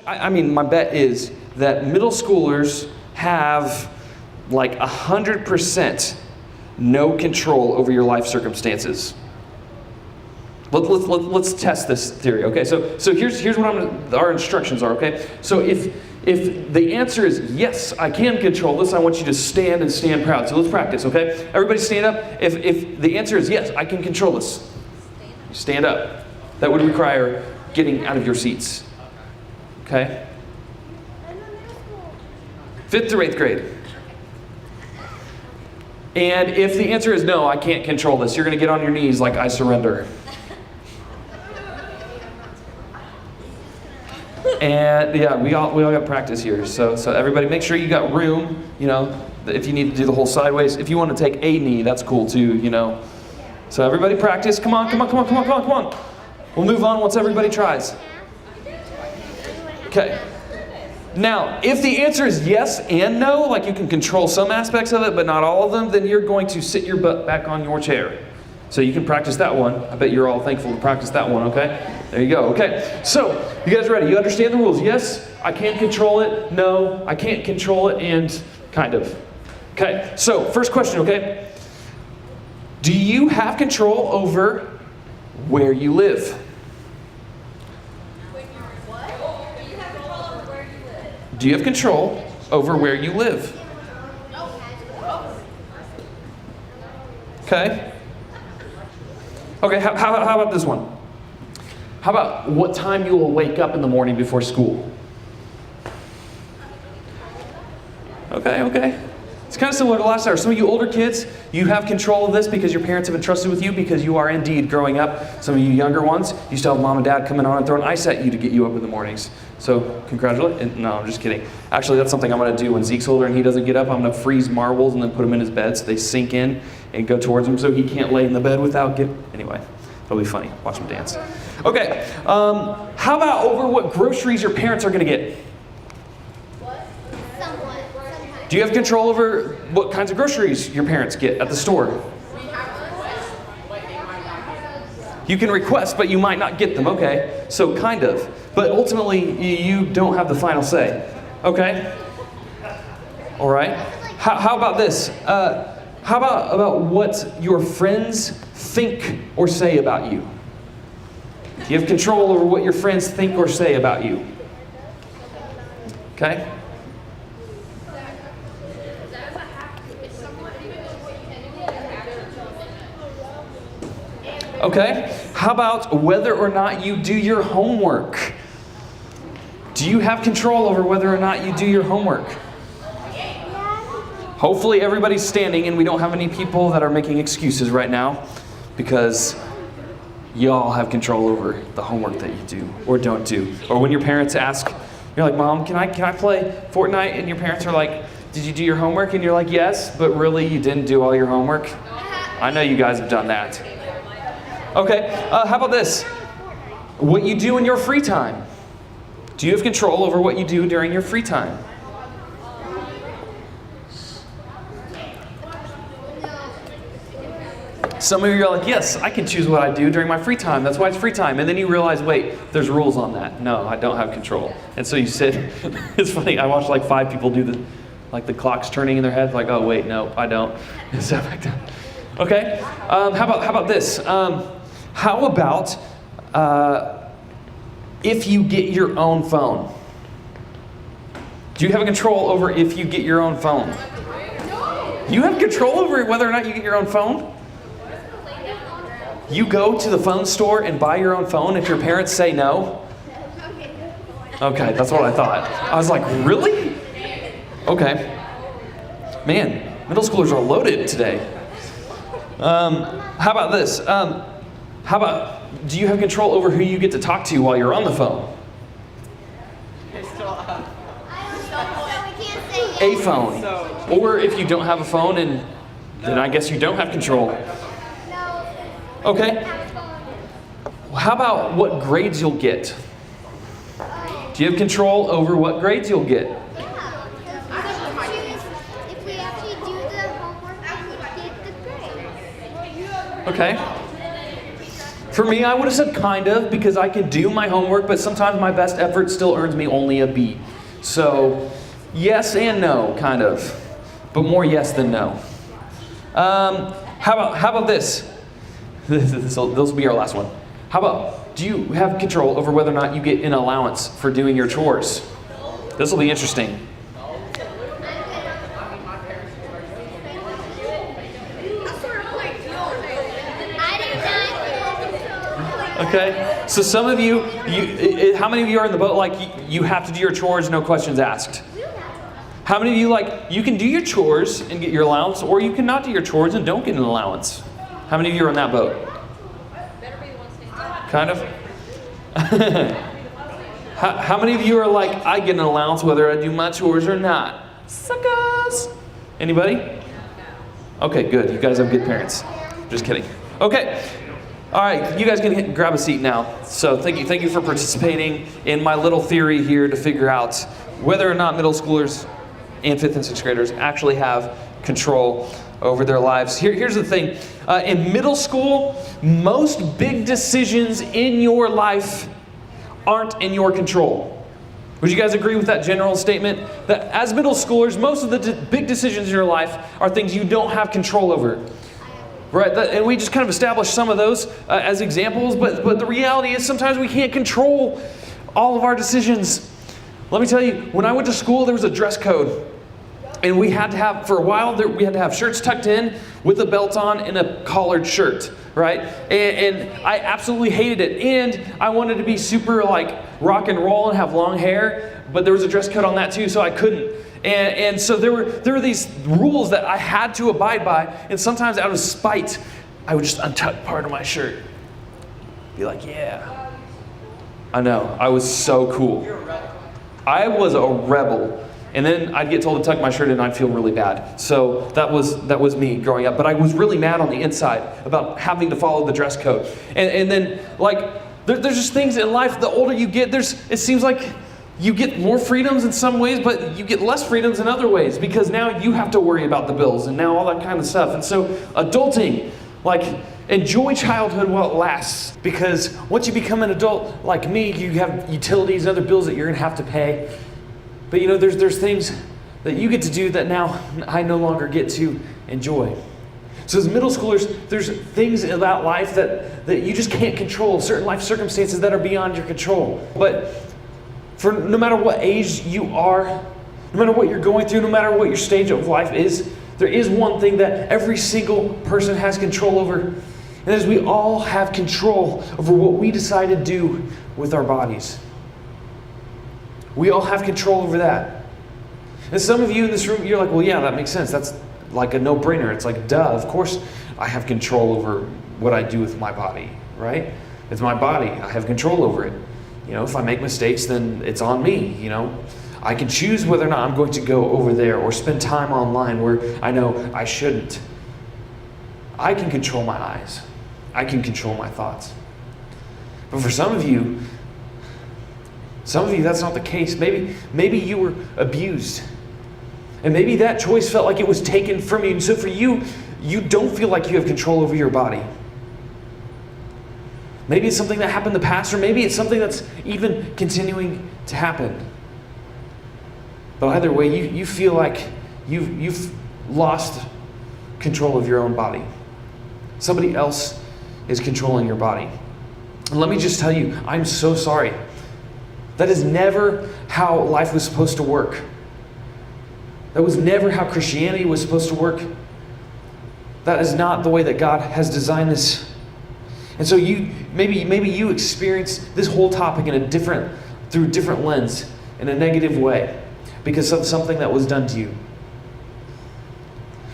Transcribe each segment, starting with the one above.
I mean, my bet is that middle schoolers have like 100% no control over your life circumstances. Let's test this theory, okay? So here's what our instructions are, okay? So if the answer is yes, I can control this, I want you to stand and stand proud. So let's practice, okay? Everybody stand up. If the answer is yes, I can control this, stand up. That would require getting out of your seats, okay? 5th through 8th grade. And if the answer is no, I can't control this, you're going to get on your knees like I surrender. And yeah, we all got practice here. So everybody, make sure you got room. You know, if you need to do the whole sideways. If you want to take a knee, that's cool too. You know. So everybody, practice. Come on. We'll move on once everybody tries. Okay. Now, if the answer is yes and no, like you can control some aspects of it, but not all of them, then you're going to sit your butt back on your chair. So you can practice that one. I bet you're all thankful to practice that one, okay? There you go, okay. So, you guys ready? You understand the rules? Yes, I can control it. No, I can't control it, and kind of. Okay, so first question, okay? Do you have control over where you live? Do you have control over where you live? Okay. Okay, how about this one? How about what time you will wake up in the morning before school? Okay. It's kind of similar to last hour. Some of you older kids, you have control of this because your parents have entrusted with you because you are indeed growing up. Some of you younger ones, you still have mom and dad coming on and throwing ice at you to get you up in the mornings. So, congratulations. No, I'm just kidding. Actually, that's something I'm going to do when Zeke's older and he doesn't get up. I'm going to freeze marbles and then put them in his bed so they sink in and go towards him so he can't lay in the bed without getting... Anyway, it'll be funny. Watch him dance. Okay, how about over what groceries your parents are going to get? Do you have control over what kinds of groceries your parents get at the store? You can request, but you might not get them, okay? So kind of. But ultimately, you don't have the final say. Okay? All right. How about this? How about what your friends think or say about you? Do you have control over what your friends think or say about you? Okay? Okay, how about whether or not you do your homework? Do you have control over whether or not you do your homework? Hopefully everybody's standing and we don't have any people that are making excuses right now because y'all have control over the homework that you do or don't do. Or when your parents ask, you're like, Mom, can I play Fortnite? And your parents are like, did you do your homework? And you're like, yes, but really you didn't do all your homework? I know you guys have done that. Okay, how about this? What you do in your free time. Do you have control over what you do during your free time? Some of you are like, yes, I can choose what I do during my free time. That's why it's free time. And then you realize, wait, there's rules on that. No, I don't have control. And so you sit, it's funny, I watched like 5 people do the clock's turning in their head, like, oh wait, no, I don't. And step back down. Okay, how about this? How about if you get your own phone? Do you have control over if you get your own phone? You have control over whether or not you get your own phone? You go to the phone store and buy your own phone if your parents say no? Okay, that's what I thought. I was like, really? Okay. Man, middle schoolers are loaded today. How about this? How about, do you have control over who you get to talk to while you're on the phone? A phone. Or if you don't have a phone, and then I guess you don't have control. Okay. How about what grades you'll get? Do you have control over what grades you'll get? If we actually do the homework, we get the grade. Okay. For me, I would have said kind of, because I can do my homework, but sometimes my best effort still earns me only a B. So, yes and no, kind of. But more yes than no. How about this? This will be our last one. How about, do you have control over whether or not you get an allowance for doing your chores? This will be interesting. Okay, so some of you, how many of you are in the boat like you have to do your chores, no questions asked? How many of you like you can do your chores and get your allowance, or you cannot do your chores and don't get an allowance? How many of you are in that boat? Kind of? How many of you are like, I get an allowance whether I do my chores or not? Suckers! Anybody? Okay, good. You guys have good parents. Just kidding. Okay. All right, you guys can grab a seat now. So thank you for participating in my little theory here to figure out whether or not middle schoolers and 5th and 6th graders actually have control over their lives. Here's the thing. In middle school, most big decisions in your life aren't in your control. Would you guys agree with that general statement? That as middle schoolers, most of the big decisions in your life are things you don't have control over. Right, and we just kind of established some of those as examples, but the reality is sometimes we can't control all of our decisions. Let me tell you, when I went to school, there was a dress code. And we had to have, for a while, we had to have shirts tucked in with a belt on and a collared shirt, right? And I absolutely hated it. And I wanted to be super like rock and roll and have long hair, but there was a dress code on that too, so I couldn't. And so there were these rules that I had to abide by, and sometimes out of spite, I would just untuck part of my shirt. Be like, yeah. I know, I was so cool. I was a rebel. And then I'd get told to tuck my shirt in and I'd feel really bad. So that was me growing up. But I was really mad on the inside about having to follow the dress code. And then like, there's just things in life, the older you get, it seems like you get more freedoms in some ways, but you get less freedoms in other ways because now you have to worry about the bills and now all that kind of stuff. And so adulting, like enjoy childhood while it lasts, because once you become an adult like me, you have utilities and other bills that you're gonna have to pay. But you know, there's things that you get to do that now I no longer get to enjoy. So as middle schoolers, there's things about life that you just can't control, certain life circumstances that are beyond your control. But for no matter what age you are, no matter what you're going through, no matter what your stage of life is, there is one thing that every single person has control over. And that is we all have control over what we decide to do with our bodies. We all have control over that. And some of you in this room, you're like, well, yeah, that makes sense. That's like a no-brainer. It's like, duh, of course I have control over what I do with my body, right? It's my body. I have control over it. You know, if I make mistakes, then it's on me, you know. I can choose whether or not I'm going to go over there or spend time online where I know I shouldn't. I can control my eyes. I can control my thoughts. But for some of you, that's not the case. Maybe you were abused. And maybe that choice felt like it was taken from you. And so for you, you don't feel like you have control over your body. Maybe it's something that happened in the past, or maybe it's something that's even continuing to happen. But either way, you feel like you've lost control of your own body. Somebody else is controlling your body. And let me just tell you, I'm so sorry. That is never how life was supposed to work. That was never how Christianity was supposed to work. That is not the way that God has designed this. And so maybe you experience this whole topic through a different lens, in a negative way, because of something that was done to you.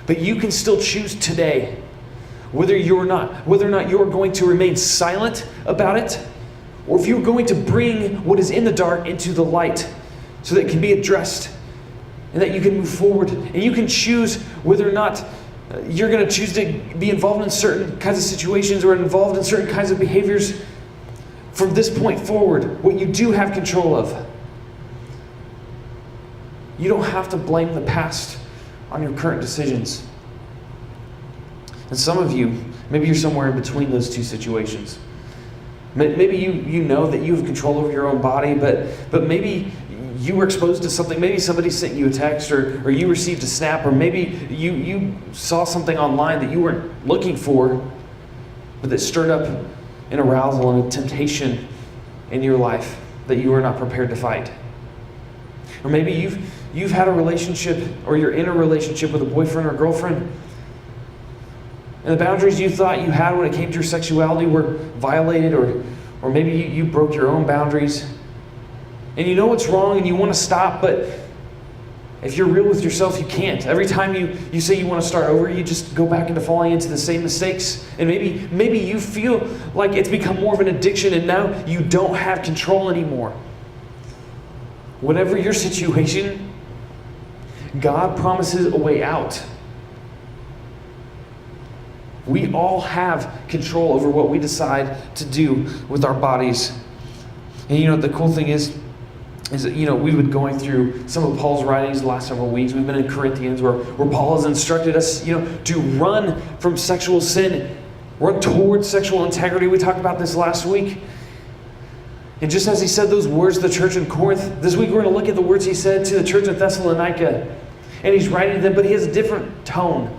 But you can still choose today whether or not you're going to remain silent about it, or if you're going to bring what is in the dark into the light so that it can be addressed and that you can move forward. And you can choose whether or not you're going to choose to be involved in certain kinds of situations or involved in certain kinds of behaviors from this point forward, what you do have control of. You don't have to blame the past on your current decisions. And some of you, maybe you're somewhere in between those two situations. Maybe you know that you have control over your own body, but maybe you were exposed to something. Maybe somebody sent you a text, or you received a snap, or maybe you saw something online that you weren't looking for, but that stirred up an arousal and a temptation in your life that you were not prepared to fight. Or maybe you've had a relationship, or you're in a relationship with a boyfriend or girlfriend, and the boundaries you thought you had when it came to your sexuality were violated, or maybe you broke your own boundaries. And you know what's wrong and you want to stop, but if you're real with yourself, you can't. Every time you say you want to start over, you just go back into falling into the same mistakes. And maybe you feel like it's become more of an addiction and now you don't have control anymore. Whatever your situation, God promises a way out. We all have control over what we decide to do with our bodies. And the cool thing is that, we've been going through some of Paul's writings the last several weeks. We've been in Corinthians where Paul has instructed us, to run from sexual sin, run towards sexual integrity. We talked about this last week. And just as he said those words to the church in Corinth, this week we're going to look at the words he said to the church at Thessalonica. And he's writing to them, but he has a different tone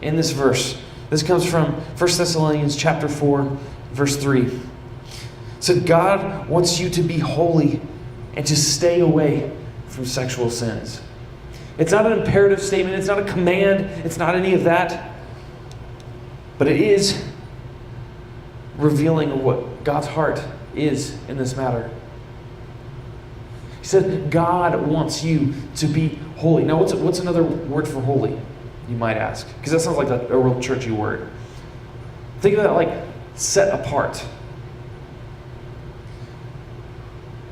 in this verse. This comes from 1 Thessalonians chapter 4, verse 3. So God wants you to be holy and to stay away from sexual sins. It's not an imperative statement. It's not a command. It's not any of that. But it is revealing of what God's heart is in this matter. He said God wants you to be holy. Now, what's another word for holy, you might ask? Because that sounds like a real churchy word. Think of that like set apart.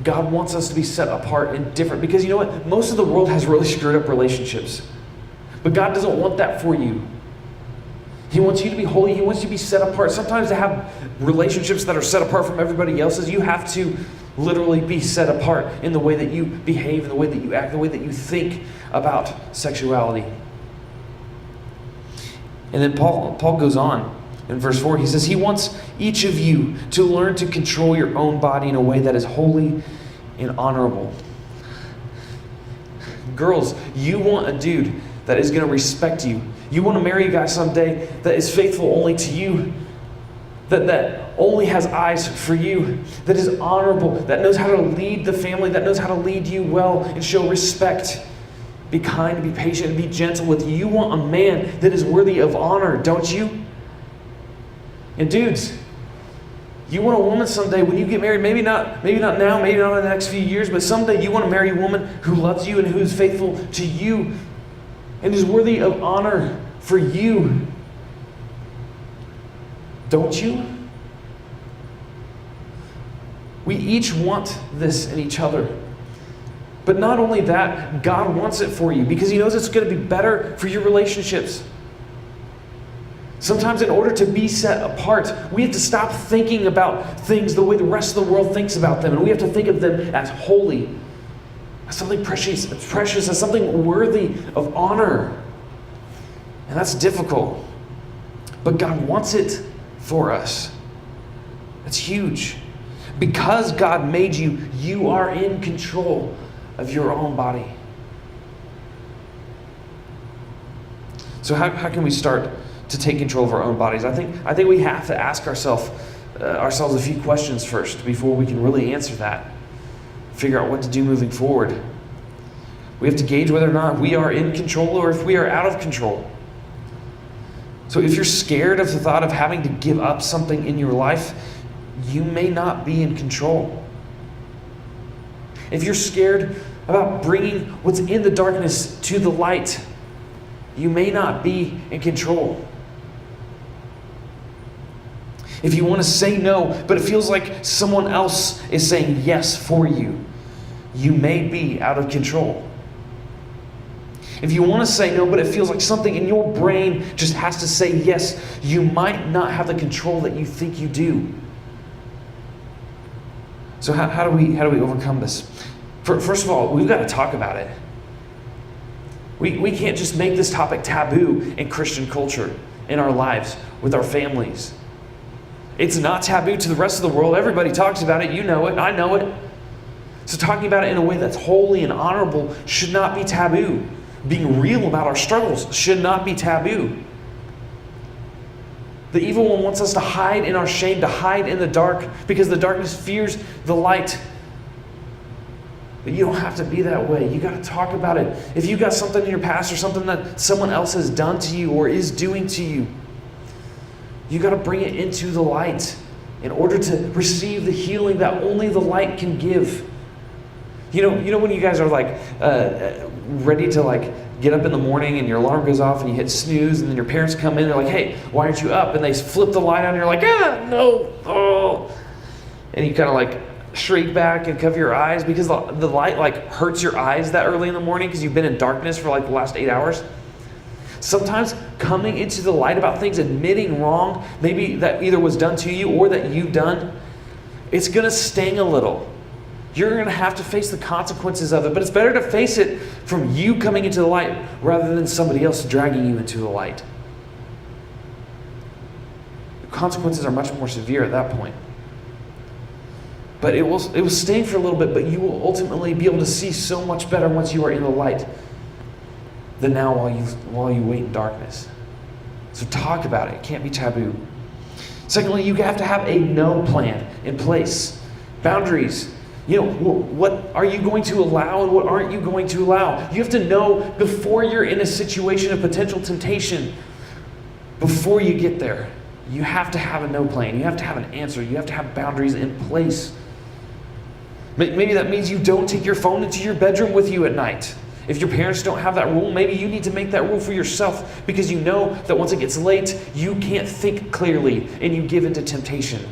God wants us to be set apart and different. Because you know what? Most of the world has really screwed up relationships. But God doesn't want that for you. He wants you to be holy. He wants you to be set apart. Sometimes to have relationships that are set apart from everybody else's, you have to literally be set apart in the way that you behave, in the way that you act, the way that you think about sexuality. And then Paul goes on in verse 4. He says he wants each of you to learn to control your own body in a way that is holy and honorable. Girls, you want a dude that is going to respect you. You want to marry a guy someday that is faithful only to you, that only has eyes for you, that is honorable, that knows how to lead the family, that knows how to lead you well and show respect. Be kind, be patient, and be gentle with you. You want a man that is worthy of honor, don't you? And dudes, you want a woman someday when you get married, maybe not now, maybe not in the next few years, but someday you want to marry a woman who loves you and who is faithful to you and is worthy of honor for you. Don't you? We each want this in each other. But not only that, God wants it for you because He knows it's going to be better for your relationships. Sometimes in order to be set apart, we have to stop thinking about things the way the rest of the world thinks about them. And we have to think of them as holy, as something precious, as something worthy of honor. And that's difficult. But God wants it for us. That's huge. Because God made you, you are in control of your own body. So how can we start to take control of our own bodies? I think we have to ask ourselves a few questions first before we can really answer that. Figure out what to do moving forward. We have to gauge whether or not we are in control or if we are out of control. So if you're scared of the thought of having to give up something in your life, you may not be in control. If you're scared about bringing what's in the darkness to the light, you may not be in control. If you want to say no, but it feels like someone else is saying yes for you, you may be out of control. If you want to say no, but it feels like something in your brain just has to say yes, you might not have the control that you think you do. So how do we overcome this? First of all, we've got to talk about it. We can't just make this topic taboo in Christian culture, in our lives, with our families. It's not taboo to the rest of the world. Everybody talks about it. You know it. I know it. So talking about it in a way that's holy and honorable should not be taboo. Being real about our struggles should not be taboo. The evil one wants us to hide in our shame, to hide in the dark, because the darkness fears the light. But you don't have to be that way. You got to talk about it. If you got something in your past or something that someone else has done to you or is doing to you, you got to bring it into the light in order to receive the healing that only the light can give. You know when you guys are like ready to like get up in the morning and your alarm goes off and you hit snooze and then your parents come in and they're like, hey, why aren't you up? And they flip the light on and you're like, no, oh. And you kind of like shriek back and cover your eyes because the light like hurts your eyes that early in the morning because you've been in darkness for like the last 8 hours. Sometimes coming into the light about things, admitting wrong, maybe that either was done to you or that you've done, it's going to sting a little. You're going to have to face the consequences of it, but it's better to face it from you coming into the light rather than somebody else dragging you into the light. The consequences are much more severe at that point. But it will sting for a little bit, but you will ultimately be able to see so much better once you are in the light than now while you wait in darkness. So talk about it. It can't be taboo. Secondly, you have to have a no plan in place. Boundaries. What are you going to allow and what aren't you going to allow? You have to know before you're in a situation of potential temptation, before you get there. You have to have a no plan. You have to have an answer. You have to have boundaries in place. Maybe that means you don't take your phone into your bedroom with you at night. If your parents don't have that rule, maybe you need to make that rule for yourself because you know that once it gets late, you can't think clearly and you give into temptation.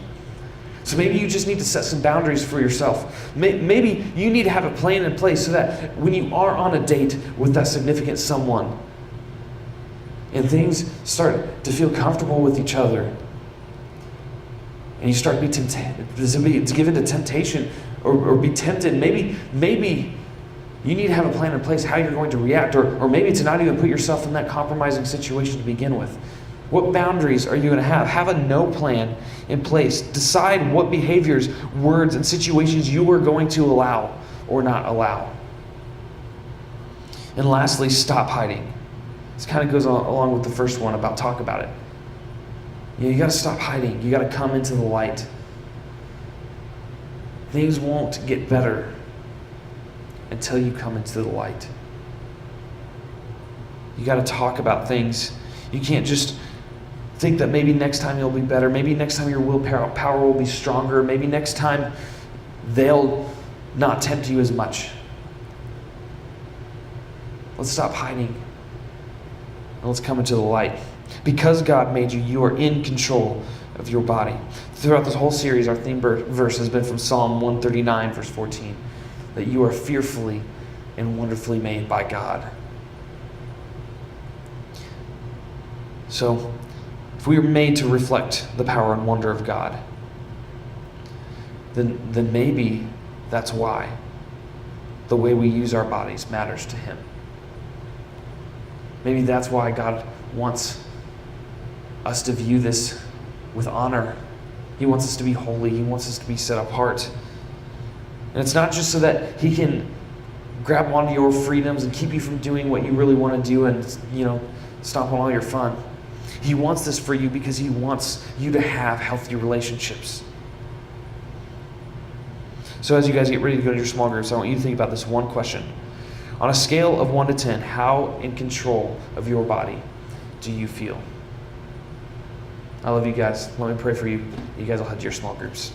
So maybe you just need to set some boundaries for yourself. Maybe you need to have a plan in place so that when you are on a date with that significant someone and things start to feel comfortable with each other and you start to give into temptation or be tempted, maybe you need to have a plan in place how you're going to react or maybe to not even put yourself in that compromising situation to begin with. What boundaries are you going to have? Have a no plan in place. Decide what behaviors, words, and situations you are going to allow or not allow. And lastly, stop hiding. This kind of goes along with the first one about talk about it. You got to stop hiding. You got to come into the light. Things won't get better until you come into the light. You got to talk about things. You can't just think that maybe next time you'll be better. Maybe next time your willpower will be stronger. Maybe next time they'll not tempt you as much. Let's stop hiding. And let's come into the light. Because God made you, you are in control of your body. Throughout this whole series, our theme verse has been from Psalm 139, verse 14, that you are fearfully and wonderfully made by God. So, if we are made to reflect the power and wonder of God, then maybe that's why the way we use our bodies matters to Him. Maybe that's why God wants us to view this with honor. He wants us to be holy. He wants us to be set apart. And it's not just so that He can grab onto your freedoms and keep you from doing what you really want to do and, stomp on all your fun. He wants this for you because He wants you to have healthy relationships. So as you guys get ready to go to your small groups, I want you to think about this one question. On a scale of 1 to 10, how in control of your body do you feel? I love you guys. Let me pray for you. You guys will head to your small groups.